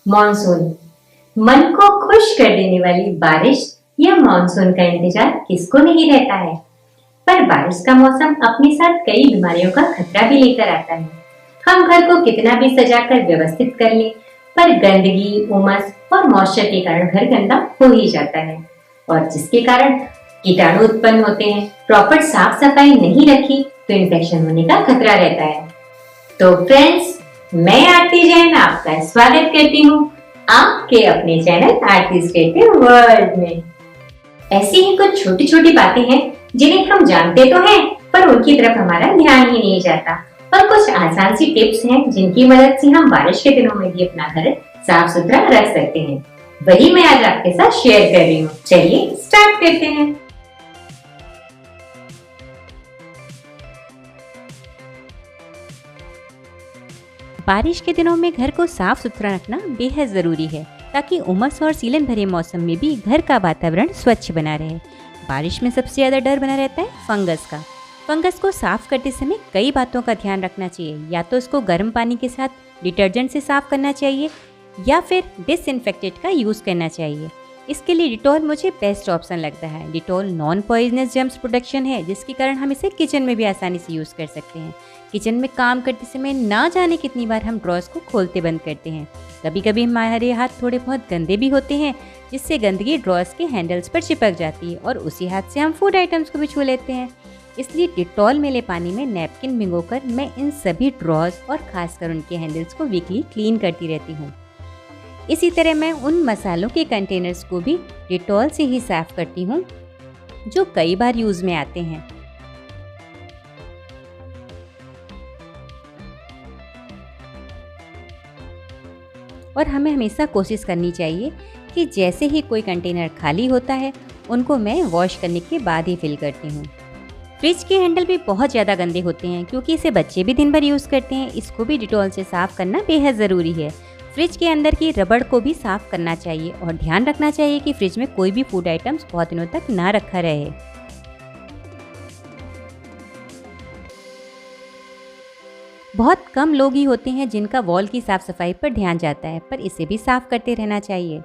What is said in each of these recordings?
Monsoon, मन को खुश कर देने वाली बारिश या मॉनसून का इंतजार किसको नहीं रहता है। पर बारिश का मौसम अपने साथ कई बीमारियों का खतरा भी लेकर आता है। हम घर को कितना भी सजाकर व्यवस्थित कर ले, पर गंदगी, उमस और मॉइस्चर के कारण घर गंदा हो ही जाता है और जिसके कारण कीटाणु उत्पन्न होते हैं। प्रॉपर साफ सफाई नहीं रखी तो इन्फेक्शन होने का खतरा रहता है। तो फ्रेंड्स, मैं आरती जैन आपका स्वागत करती हूँ आपके अपने चैनल आरतीज क्रिएटिव वर्ल्ड में। ऐसी ही कुछ छोटी छोटी बातें हैं जिन्हें हम जानते तो हैं पर उनकी तरफ हमारा ध्यान ही नहीं जाता, और कुछ आसान सी टिप्स हैं जिनकी मदद से हम बारिश के दिनों में भी अपना घर साफ सुथरा रख सकते हैं। वही मैं आज आपके साथ शेयर कर रही हूँ। चलिए स्टार्ट करते हैं। बारिश के दिनों में घर को साफ सुथरा रखना बेहद ज़रूरी है ताकि उमस और सीलन भरे मौसम में भी घर का वातावरण स्वच्छ बना रहे। बारिश में सबसे ज़्यादा डर बना रहता है फंगस का। फंगस को साफ करते समय कई बातों का ध्यान रखना चाहिए। या तो इसको गर्म पानी के साथ डिटर्जेंट से साफ करना चाहिए या फिर डिसइंफेक्टेंट का यूज़ करना चाहिए। इसके लिए डिटॉल मुझे बेस्ट ऑप्शन लगता है। Dettol non poisonous germs protection है, जिसके कारण हम इसे किचन में भी आसानी से यूज़ कर सकते हैं। किचन में काम करते समय ना जाने कितनी बार हम ड्रॉर्स को खोलते बंद करते हैं। कभी कभी हमारे हाथ थोड़े बहुत गंदे भी होते हैं, जिससे गंदगी ड्रॉर्स के हैंडल्स पर चिपक जाती है और उसी हाथ से हम फूड आइटम्स को भी छू लेते हैं। इसलिए डिटॉल मिले पानी में नैपकिन भिगोकर मैं इन सभी ड्रॉर्स और खासकर उनके हैंडल्स को वीकली क्लीन करती रहती हूँ। इसी तरह मैं उन मसालों के कंटेनर्स को भी डिटॉल से ही साफ करती हूँ जो कई बार यूज़ में आते हैं। और हमें हमेशा कोशिश करनी चाहिए कि जैसे ही कोई कंटेनर खाली होता है उनको मैं वॉश करने के बाद ही फिल करती हूँ। फ्रिज के हैंडल भी बहुत ज़्यादा गंदे होते हैं क्योंकि इसे बच्चे भी दिन भर यूज़ करते हैं। इसको भी डिटॉल से साफ़ करना बेहद ज़रूरी है। फ्रिज के अंदर की रबड़ को भी साफ़ करना चाहिए और ध्यान रखना चाहिए कि फ्रिज में कोई भी फूड आइटम्स बहुत दिनों तक ना रखा रहे। बहुत कम लोग ही होते हैं जिनका वॉल की साफ सफाई पर ध्यान जाता है, पर इसे भी साफ करते रहना चाहिए।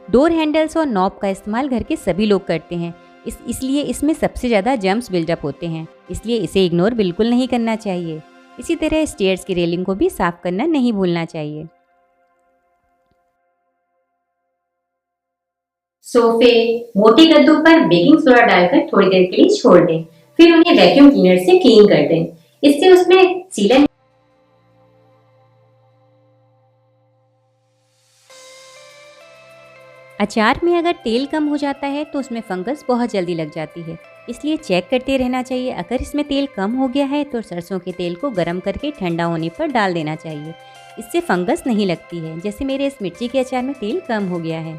डोर हैंडल्स और नॉब का इस्तेमाल घर के सभी लोग करते हैं, इसलिए इसमें सबसे ज़्यादा जर्म्स बिल्डअप होते हैं, इसलिए इसे इग्नोर बिल्कुल नहीं करना चाहिए। इसी तरह स्टेयर्स की रेलिंग को भी साफ करना नहीं भूलना चाहिए। सोफे, मोटे गद्दों पर बेकिंग सोडा डालकर थोड़ी देर के लिए छोड़ दें, फिर उन्हें वैक्यूम क्लीनर से क्लीन कर दें। इससे उसमें सीलन अचार में अगर तेल कम हो जाता है तो उसमें फंगस बहुत जल्दी लग जाती है, इसलिए चेक करते रहना चाहिए। अगर इसमें तेल कम हो गया है तो सरसों के तेल को गर्म करके ठंडा होने पर डाल देना चाहिए। इससे फंगस नहीं लगती है। जैसे मेरे इस मिर्ची के अचार में तेल कम हो गया है।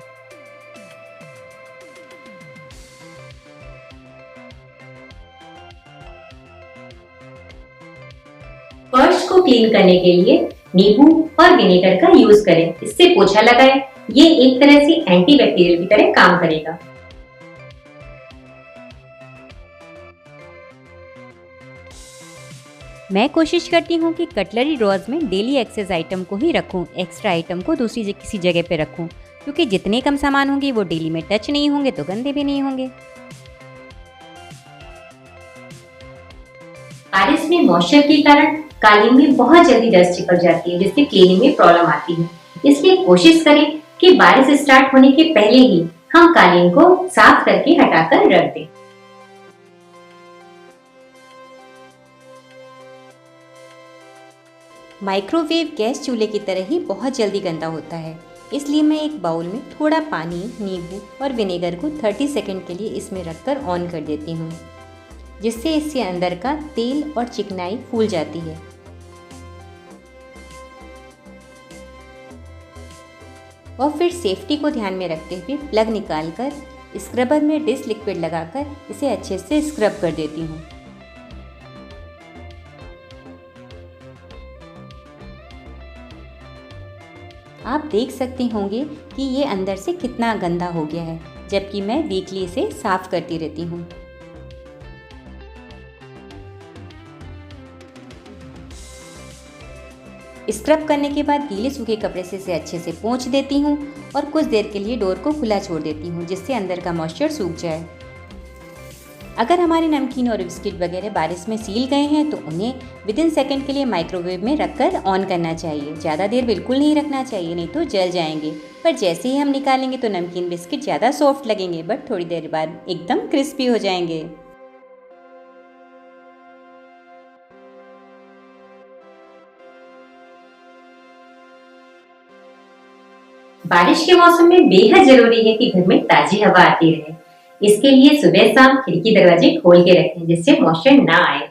फर्श को क्लीन करने के लिए नींबू और विनेगर का यूज करें। इससे पोछा लगाएं। ये एक तरह से एंटीबैक्टीरियल की तरह काम करेगा। मैं कोशिश करती हूँ कि कटलरी ड्रॉर्स में डेली एक्सेस आइटम को ही रखूँ, एक्स्ट्रा आइटम को दूसरी किसी जगह पे रखूँ, क्योंकि जितने कम सामान होंगे वो डेली में टच नहीं होंगे तो गंदे भी नहीं होंगे। बारिश में मॉइस्चर के कारण कालीन में बहुत जल्दी डस्ट चिपक जाती है, जिससे क्लीनिंग में प्रॉब्लम आती है। इसलिए कोशिश करें कि बारिश स्टार्ट होने के पहले ही हम कालीन को साफ करके हटाकर रख दें। माइक्रोवेव गैस चूल्हे की तरह ही बहुत जल्दी गंदा होता है, इसलिए मैं एक बाउल में थोड़ा पानी, नींबू और विनेगर को 30 सेकंड के लिए इसमें रखकर ऑन कर देती हूँ, जिससे इसके अंदर का तेल और चिकनाई फूल जाती है। और फिर सेफ्टी को ध्यान में रखते हुए प्लग निकालकर स्क्रबर में डिश लिक्विड लगाकर इसे अच्छे से स्क्रब कर देती हूँ। आप देख सकते होंगे कि ये अंदर से कितना गंदा हो गया है, जबकि मैं वीकली इसे साफ करती रहती हूँ। स्क्रब करने के बाद गीले सूखे कपड़े से इसे अच्छे से पोंछ देती हूँ और कुछ देर के लिए डोर को खुला छोड़ देती हूँ जिससे अंदर का मॉइस्चर सूख जाए। अगर हमारे नमकीन और बिस्किट वगैरह बारिश में सील गए हैं तो उन्हें विदिन सेकंड के लिए माइक्रोवेव में रखकर ऑन करना चाहिए। ज़्यादा देर बिल्कुल नहीं रखना चाहिए, नहीं तो जल जाएंगे। पर जैसे ही हम निकालेंगे तो नमकीन बिस्किट ज़्यादा सॉफ्ट लगेंगे, बट थोड़ी देर बाद एकदम क्रिस्पी हो जाएंगे। बारिश के मौसम में बेहद जरूरी है कि घर में ताजी हवा आती रहे। इसके लिए सुबह शाम खिड़की दरवाजे खोल के रखें जिससे मॉइस्चर ना आए।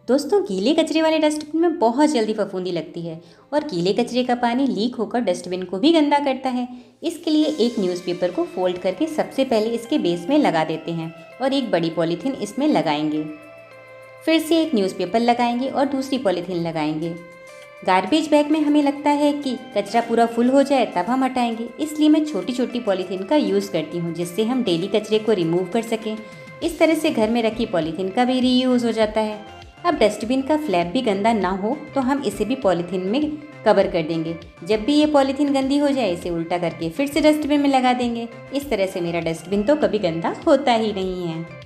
दोस्तों, गीले कचरे वाले डस्टबिन में बहुत जल्दी फफूंदी लगती है और गीले कचरे का पानी लीक होकर डस्टबिन को भी गंदा करता है। इसके लिए एक न्यूज़पेपर को फोल्ड करके सबसे पहले इसके बेस में लगा देते हैं और एक बड़ी पॉलीथीन इसमें लगाएंगे। फिर से एक न्यूज़पेपर लगाएंगे और दूसरी पॉलीथीन लगाएंगे। गार्बेज बैग में हमें लगता है कि कचरा पूरा फुल हो जाए तब हम हटाएंगे, इसलिए मैं छोटी छोटी पॉलीथीन का यूज़ करती हूँ जिससे हम डेली कचरे को रिमूव कर सकें। इस तरह से घर में रखी पॉलीथीन का भी रीयूज़ हो जाता है। अब डस्टबिन का फ्लैप भी गंदा ना हो तो हम इसे भी पॉलीथीन में कवर कर देंगे। जब भी ये पॉलीथीन गंदी हो जाए इसे उल्टा करके फिर से डस्टबिन में लगा देंगे। इस तरह से मेरा डस्टबिन तो कभी गंदा होता ही नहीं है।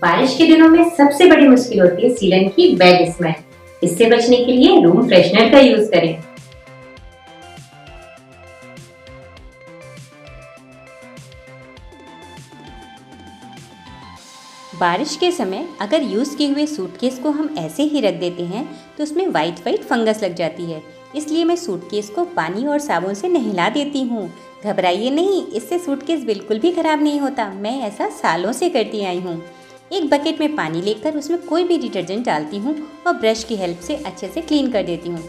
बारिश के दिनों में सबसे बड़ी मुश्किल होती है सीलन की बैड स्मेल। इससे बचने के लिए रूम फ्रेशनर का यूज करें। बारिश के समय अगर यूज़ किए हुए सूटकेस को हम ऐसे ही रख देते हैं तो उसमें वाइट फंगस लग जाती है। इसलिए मैं सूटकेस को पानी और साबुन से नहला देती हूँ। घबराइए नहीं, इससे सूटकेस बिल्कुल भी खराब नहीं होता। मैं ऐसा सालों से करती आई हूँ। एक बकेट में पानी लेकर उसमें कोई भी डिटर्जेंट डालती हूँ और ब्रश की हेल्प से अच्छे से क्लीन कर देती हूँ।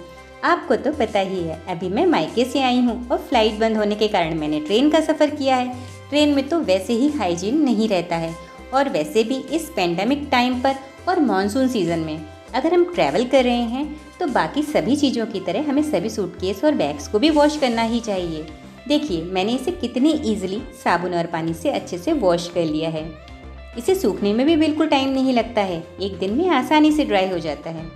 आपको तो पता ही है, अभी मैं मायके से आई हूँ और फ्लाइट बंद होने के कारण मैंने ट्रेन का सफ़र किया है। ट्रेन में तो वैसे ही हाइजीन नहीं रहता है और वैसे भी इस पेंडेमिक टाइम पर और मानसून सीज़न में अगर हम ट्रैवल कर रहे हैं तो बाकी सभी चीज़ों की तरह हमें सभी सूटकेस और बैग्स को भी वॉश करना ही चाहिए। देखिए, मैंने इसे कितनी ईजिली साबुन और पानी से अच्छे से वॉश कर लिया है। इसे सूखने में भी बिल्कुल टाइम नहीं लगता है, एक दिन में आसानी से ड्राई हो जाता है।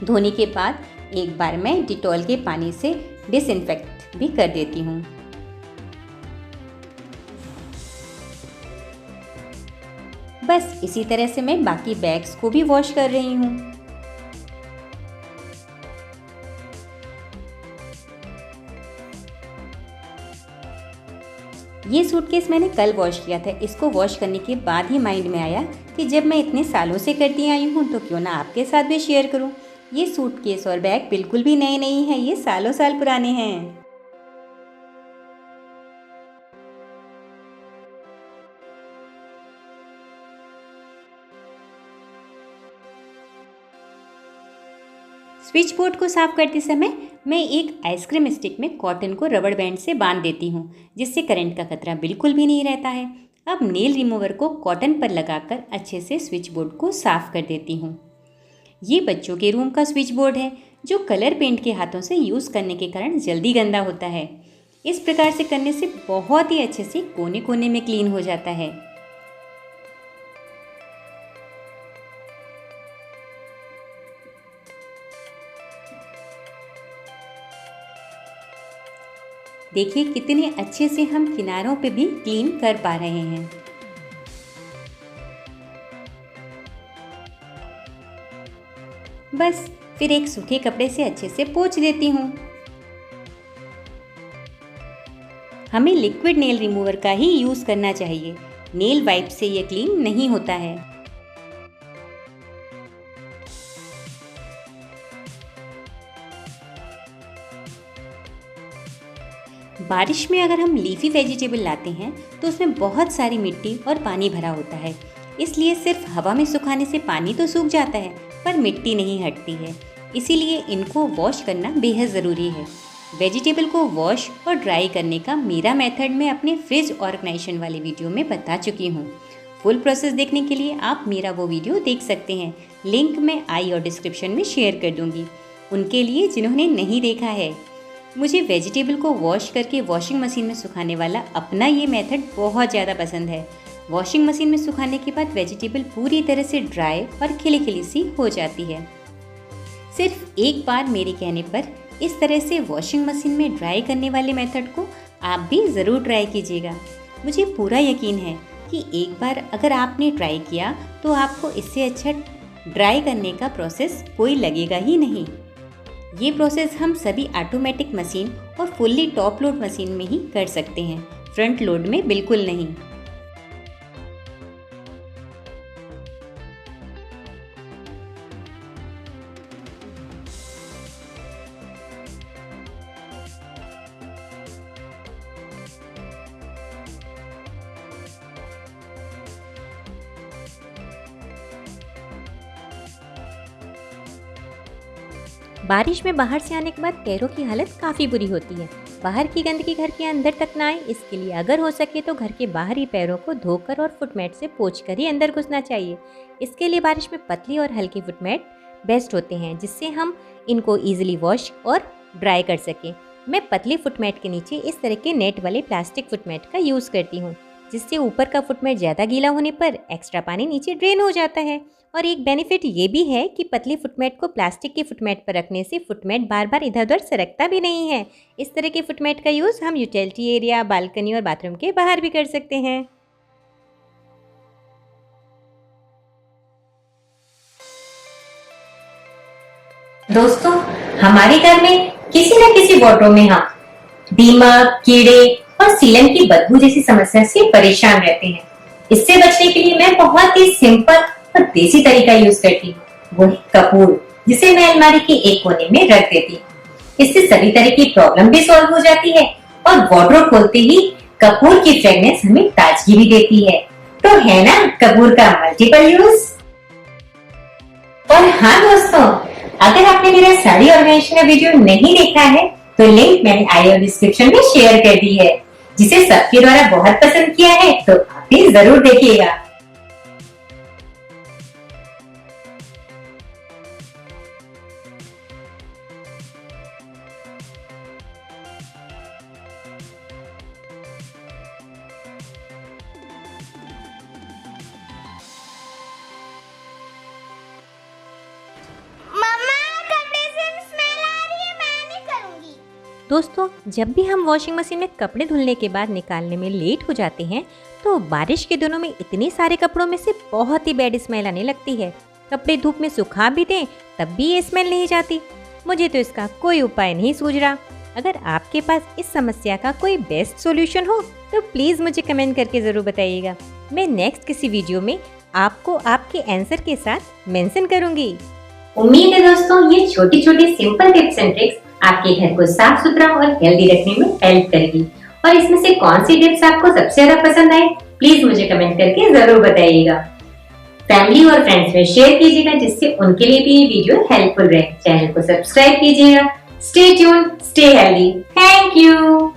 धोने के बाद एक बार मैं डिटॉल के पानी से डिसइंफेक्ट भी कर देती हूँ। बस इसी तरह से मैं बाकी बैग्स को भी वॉश कर रही हूँ। ये सूटकेस मैंने कल वॉश किया था। इसको वॉश करने के बाद ही माइंड में आया कि जब मैं इतने सालों से करती आई हूँ तो क्यों ना आपके साथ भी शेयर करूँ। ये सूटकेस और बैग बिल्कुल भी नए नहीं हैं, ये सालों साल पुराने हैं। स्विच बोर्ड को साफ करते समय मैं एक आइसक्रीम स्टिक में कॉटन को रबड़ बैंड से बांध देती हूँ जिससे करंट का खतरा बिल्कुल भी नहीं रहता है। अब नेल रिमूवर को कॉटन पर लगाकर अच्छे से स्विच बोर्ड को साफ कर देती हूँ। ये बच्चों के रूम का स्विच बोर्ड है जो कलर पेंट के हाथों से यूज़ करने के कारण जल्दी गंदा होता है। इस प्रकार से करने से बहुत ही अच्छे से कोने कोने में क्लीन हो जाता है। देखिए कितने अच्छे से हम किनारों पे भी क्लीन कर पा रहे हैं। बस फिर एक सूखे कपड़े से अच्छे से पोंछ देती हूँ। हमें लिक्विड नेल रिमूवर का ही यूज़ करना चाहिए, नेल वाइप से ये क्लीन नहीं होता है। बारिश में अगर हम लीफी वेजिटेबल लाते हैं तो उसमें बहुत सारी मिट्टी और पानी भरा होता है, इसलिए सिर्फ हवा में सुखाने से पानी तो सूख जाता है पर मिट्टी नहीं हटती है। इसीलिए इनको वॉश करना बेहद ज़रूरी है। वेजिटेबल को वॉश और ड्राई करने का मेरा मेथड मैं अपने फ्रिज ऑर्गेनाइजेशन वाली वीडियो में बता चुकी हूँ। फुल प्रोसेस देखने के लिए आप मेरा वो वीडियो देख सकते हैं, लिंक मैं आई और डिस्क्रिप्शन में शेयर कर दूँगी। उनके लिए जिन्होंने नहीं देखा है। मुझे वेजिटेबल को वॉश करके वॉशिंग मशीन में सुखाने वाला अपना ये मेथड बहुत ज़्यादा पसंद है। वॉशिंग मशीन में सुखाने के बाद वेजिटेबल पूरी तरह से ड्राई और खिली खिली सी हो जाती है। सिर्फ एक बार मेरे कहने पर इस तरह से वॉशिंग मशीन में ड्राई करने वाले मेथड को आप भी ज़रूर ट्राई कीजिएगा। मुझे पूरा यकीन है कि एक बार अगर आपने ट्राई किया तो आपको इससे अच्छा ड्राई करने का प्रोसेस कोई लगेगा ही नहीं। ये प्रोसेस हम सभी ऑटोमेटिक मशीन और फुल्ली टॉप लोड मशीन में ही कर सकते हैं, फ्रंट लोड में बिल्कुल नहीं। बारिश में बाहर से आने के बाद पैरों की हालत काफ़ी बुरी होती है। बाहर की गंदगी घर के अंदर तक ना आए, इसके लिए अगर हो सके तो घर के बाहरी पैरों को धोकर और फुटमैट से पोंछकर ही अंदर घुसना चाहिए। इसके लिए बारिश में पतली और हल्की फुटमैट बेस्ट होते हैं, जिससे हम इनको ईजिली वॉश और ड्राई कर सकें। मैं पतली फुटमैट के नीचे इस तरह के नेट वाले प्लास्टिक फुटमैट का यूज़ करती हूँ, जिससे ऊपर का फुटमैट ज़्यादा गीला होने पर एक्स्ट्रा पानी नीचे ड्रेन हो जाता है। और एक बेनिफिट ये भी है कि पतली फुटमैट को प्लास्टिक की फुटमैट पर रखने से फुटमैट बार बार इधर उधर सरकता भी नहीं है। इस तरह के फुटमैट का यूज़ हम यूटिलिटी एरिया, बालकनी और बाथरूम के बाहर भी कर सकते हैं। दोस्तों, हमारे घर में किसी न किसी वार्डरोब में हम दीमक, कीड़े और सीलन की बदबू जैसी समस्या से परेशान रहते हैं। इससे बचने के लिए मैं बहुत ही सिंपल और देसी तरीका यूज करती हूँ, वो है कपूर, जिसे मैं अलमारी के एक कोने में रख देती हूँ। इससे सभी तरह की प्रॉब्लम भी सॉल्व हो जाती है और वार्डरोब खोलते ही कपूर की फ्रेग्रेंस हमें ताजगी भी देती है। तो है ना कपूर का मल्टीपल यूज। और हाँ दोस्तों, अगर आपने मेरा साड़ी ऑर्गेनाइजेशन का वीडियो नहीं देखा है तो लिंक मैंने आई डिस्क्रिप्शन में शेयर कर दी है, जिसे सबके द्वारा बहुत पसंद किया है, तो आप भी जरूर देखिएगा। दोस्तों, जब भी हम वॉशिंग मशीन में कपड़े धुलने के बाद निकालने में लेट हो जाते हैं तो बारिश के दिनों में इतने सारे कपड़ों में से बहुत ही बैड स्मेल आने लगती है। कपड़े धूप में सुखा भी दें तब भी ये स्मेल नहीं जाती। मुझे तो इसका कोई उपाय नहीं सूझ रहा। अगर आपके पास इस समस्या का कोई बेस्ट सॉल्यूशन हो तो प्लीज़ मुझे कमेंट करके ज़रूर बताइएगा। मैं नेक्स्ट किसी वीडियो में आपको आपके आंसर के साथ मेंशन करूंगी। उम्मीद है दोस्तों, ये छोटी छोटी सिंपल टिप्स एंड ट्रिक्स आपके घर को साफ सुथरा और हेल्दी रखने में हेल्प करेगी। और इसमें से कौन सी टिप्स आपको सबसे ज्यादा पसंद आए, प्लीज मुझे कमेंट करके जरूर बताइएगा। फैमिली और फ्रेंड्स में शेयर कीजिएगा, जिससे उनके लिए भी ये वीडियो हेल्पफुल रहे। चैनल को सब्सक्राइब कीजिएगा। Stay tuned, stay healthy. Thank you.